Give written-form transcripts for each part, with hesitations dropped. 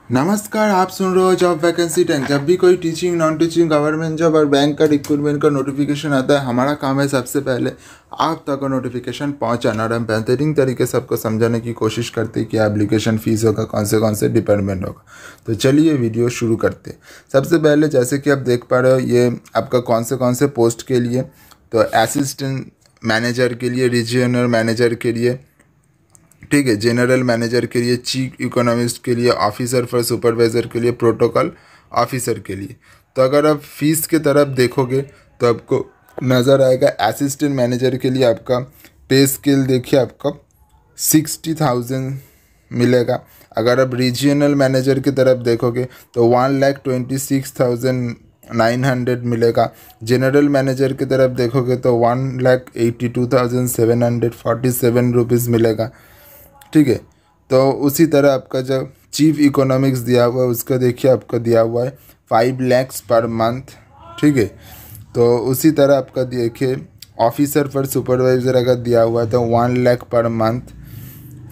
नमस्कार, आप सुन रहे हो जॉब वैकेंसी टैंक। जब भी कोई teaching, non teaching, government job और बैंक का रिक्रूटमेंट का नोटिफिकेशन आता है, हमारा काम है सबसे पहले आप तक नोटिफिकेशन पहुंचाना। और हम बेहतरीन तरीके से आपको समझाने की कोशिश करते हैं कि एप्लीकेशन फ़ीस होगा, कौन से डिपार्टमेंट होगा। तो चलिए वीडियो शुरू करते हैं। सबसे पहले जैसे कि आप देख पा रहे हो, ये आपका कौन से पोस्ट के लिए, तो असिस्टेंट मैनेजर के लिए, रीजनल मैनेजर के लिए, ठीक है, जनरल मैनेजर के लिए, चीफ इकोनॉमिस्ट के लिए, ऑफिसर फॉर सुपरवाइज़र के लिए, प्रोटोकॉल ऑफिसर के लिए। तो अगर आप फीस की तरफ देखोगे तो आपको नज़र आएगा असिस्टेंट मैनेजर के लिए आपका पे स्केल देखिए आपका 60,000 मिलेगा। अगर आप रीजनल मैनेजर की तरफ देखोगे तो 1,26,900 मिलेगा। जनरल मैनेजर की तरफ देखोगे तो 1,82,747 रुपीज़ मिलेगा, ठीक है। तो उसी तरह आपका जो चीफ इकोनॉमिक्स दिया हुआ है उसका देखिए आपका दिया हुआ है 5 लाख पर मंथ, ठीक है। तो उसी तरह आपका देखिए ऑफिसर फॉर सुपरवाइज़र अगर दिया हुआ है तो 1 लाख पर मंथ।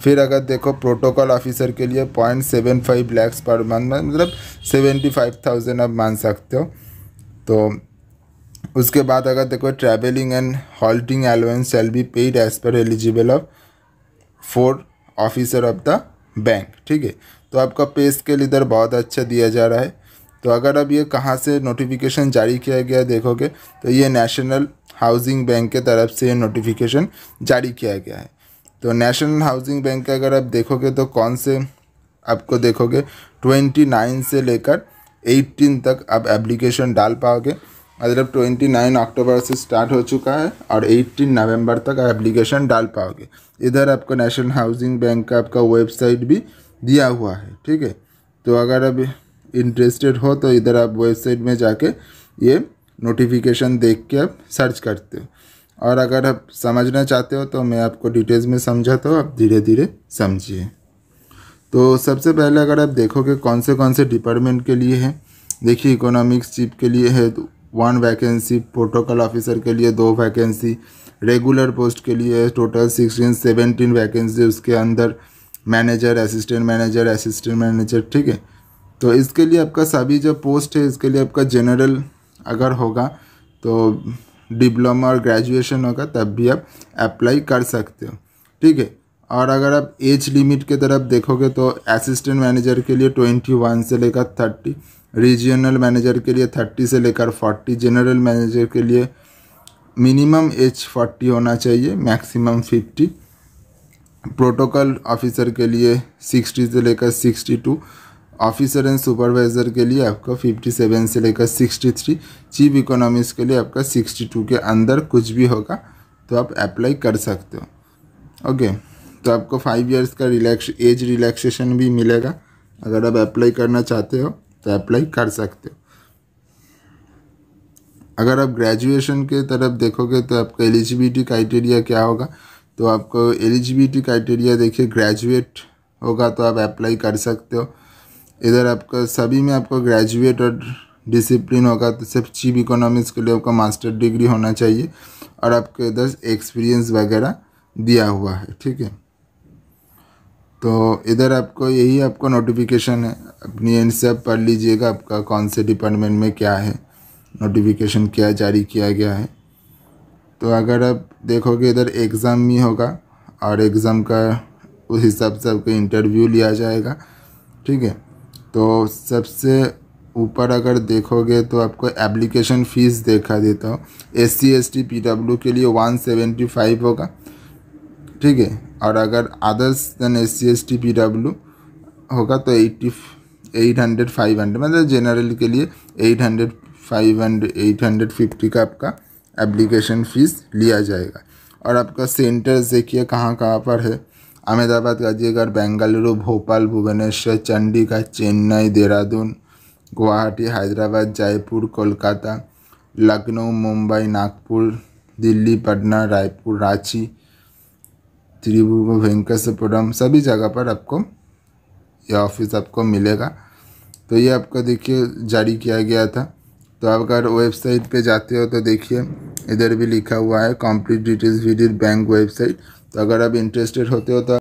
फिर अगर देखो प्रोटोकॉल ऑफिसर के लिए 0.75 लाख पर मंथ, मतलब 75,000 आप मान सकते हो। तो उसके बाद अगर देखो travelling and halting allowance shall be paid as per eligible of 4 officer of the bank, ठीक है। तो आपका पे स्केल इधर बहुत अच्छा दिया जा रहा है। तो अगर अब ये कहाँ से नोटिफिकेशन जारी किया गया देखोगे तो ये नेशनल हाउसिंग बैंक के तरफ से ये नोटिफिकेशन जारी किया गया है। तो नेशनल हाउसिंग बैंक का अगर आप देखोगे तो कौन से आपको देखोगे 29 से लेकर 18 तक आप एप्लीकेशन डाल पाओगे। मतलब 29 अक्टूबर से स्टार्ट हो चुका है और 18 नवंबर तक एप्लीकेशन डाल पाओगे। इधर आपको नेशनल हाउसिंग बैंक का आपका वेबसाइट भी दिया हुआ है, ठीक है। तो अगर आप इंटरेस्टेड हो तो इधर आप वेबसाइट में जाके ये नोटिफिकेशन देख के आप सर्च करते हो। और अगर आप समझना चाहते हो तो मैं आपको डिटेल्स में समझाता हूँ, आप धीरे धीरे समझिए। तो सबसे पहले अगर आप देखोगे कौन से डिपार्टमेंट के लिए है, देखिए इकोनॉमिक्स चीफ के लिए है 1 वैकेंसी, प्रोटोकॉल ऑफिसर के लिए 2 वैकेंसी, रेगुलर पोस्ट के लिए टोटल 17 वैकेंसी, उसके अंदर मैनेजर, असिस्टेंट मैनेजर, ठीक है। तो इसके लिए आपका सभी जो पोस्ट है इसके लिए आपका जनरल अगर होगा तो डिप्लोमा और ग्रेजुएशन होगा तब भी आप अप्लाई कर सकते हो, ठीक है। और अगर आप एज लिमिट की तरफ देखोगे तो असिस्टेंट मैनेजर के लिए 21 से लेकर 30, रीजनल मैनेजर के लिए 30 से लेकर 40, जनरल मैनेजर के लिए मिनिमम एज 40 होना चाहिए, मैक्सिमम 50, प्रोटोकॉल ऑफिसर के लिए 60 से लेकर 62, ऑफिसर एंड सुपरवाइज़र के लिए आपका 57 से लेकर 63, चीफ इकोनॉमिस्ट के लिए आपका 62 के अंदर कुछ भी होगा तो आप अप्लाई कर सकते हो, ओके। तो आपको 5 इयर्स का एज रिलैक्सेशन भी मिलेगा। अगर आप अप्लाई करना चाहते हो तो अप्लाई कर सकते हो। अगर आप ग्रेजुएशन के तरफ देखोगे तो आपका एलिजिबिलिटी क्राइटेरिया क्या होगा, तो आपको एलिजिबिलिटी क्राइटेरिया देखिए ग्रेजुएट होगा तो आप अप्लाई कर सकते हो। इधर आपका सभी में आपको ग्रेजुएट और डिसिप्लिन होगा, तो सिर्फ चीफ इकोनॉमिक्स के लिए आपका मास्टर डिग्री होना चाहिए और आपके इधर एक्सपीरियंस वगैरह दिया हुआ है, ठीक है। तो इधर आपको यही आपको नोटिफिकेशन है, अपनी एंड से आप पढ़ लीजिएगा आपका कौन से डिपार्टमेंट में क्या है, नोटिफिकेशन क्या जारी किया गया है। तो अगर आप देखोगे इधर एग्ज़ाम भी होगा और एग्ज़ाम का उस हिसाब से आपको इंटरव्यू लिया जाएगा, ठीक है। तो सबसे ऊपर अगर देखोगे तो आपको एप्लीकेशन फ़ीस देखा देता हूँ। SC ST PW के लिए 175 होगा, ठीक है। और अगर others than SC ST PW होगा तो 800 500, मतलब जनरल के लिए 800 500 850 का आपका एप्लीकेशन फ़ीस लिया जाएगा। और आपका सेंटर्स देखिए कहाँ कहाँ पर है, अहमदाबाद, गाजियाबाद, बेंगलुरु, भोपाल, भुवनेश्वर, चंडीगढ़, चेन्नई, देहरादून, गुवाहाटी, हैदराबाद, जयपुर, कोलकाता, लखनऊ, मुंबई, नागपुर, दिल्ली, पटना, रायपुर, रांची, त्रिभुवन, वेंकटपुरम, सभी जगह पर आपको यह ऑफिस आपको मिलेगा। तो ये आपको देखिए जारी किया गया था। तो आप अगर वेबसाइट पे जाते हो तो देखिए इधर भी लिखा हुआ है complete details visit bank website. तो अगर आप इंटरेस्टेड होते हो तो